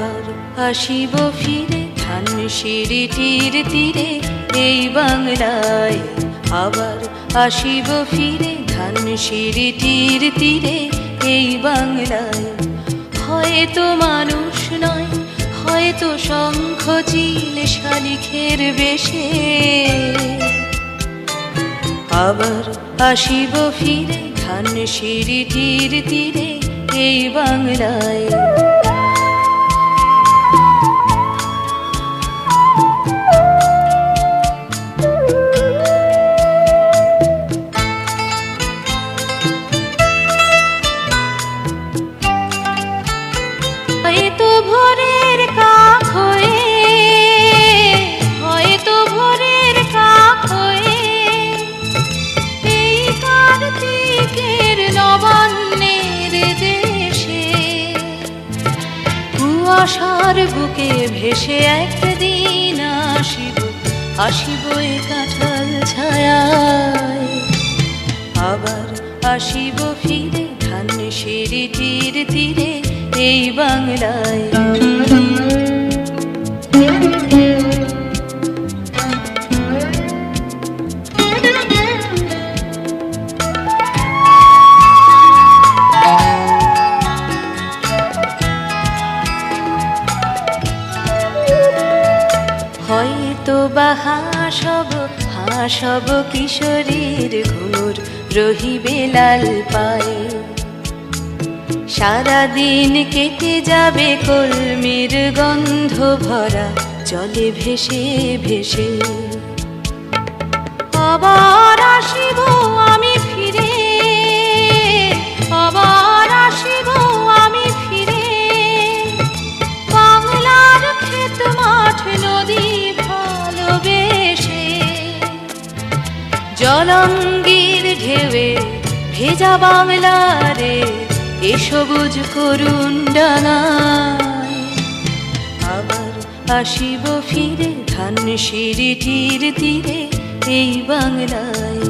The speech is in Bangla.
আবার আসিব ফিরে ধানসিঁড়িটির তীরে এই বাংলায়। আবার আসিব ফিরে ধানসিঁড়িটির তীরে এই বাংলায়। হয়তো মানুষ নয়, হয়তো শঙ্খ চিল শালিখের বেশে। আবার আসিব ফিরে ধানসিঁড়িটির তীরে এই বাংলায়। হয়তো ভোরের কাক হয়ে, হয়তো ভোরের কাক হয়ে এই কার্তিকের নবান্নের দেশে কুয়াশার বুকে ভেসে একদিন আসিব, আসিব এ কাঁঠাল ছায়ায়। আবার আসিব ফিরে ধানসিঁড়িটির তীরে এই বাংলায়। হয়তো বা হাসব কিশোরীর ঘুর রহিবে লাল পায়ে। সারাদিন কেটে যাবে কলমির গন্ধ ভরা জলে ভেসে ভেসে। আবার আসিব আমি ফিরে, আবার আসিব আমি ফিরে বাংলার ক্ষেত মাঠ নদী ভালোবেসে। জলঙ্গির ঢেউয়ে ভেজা বাংলারে এ সবুজ করুণ ডানায়। আবার আসিব ফিরে ধানসিঁড়িটির তীরে এই বাংলায়।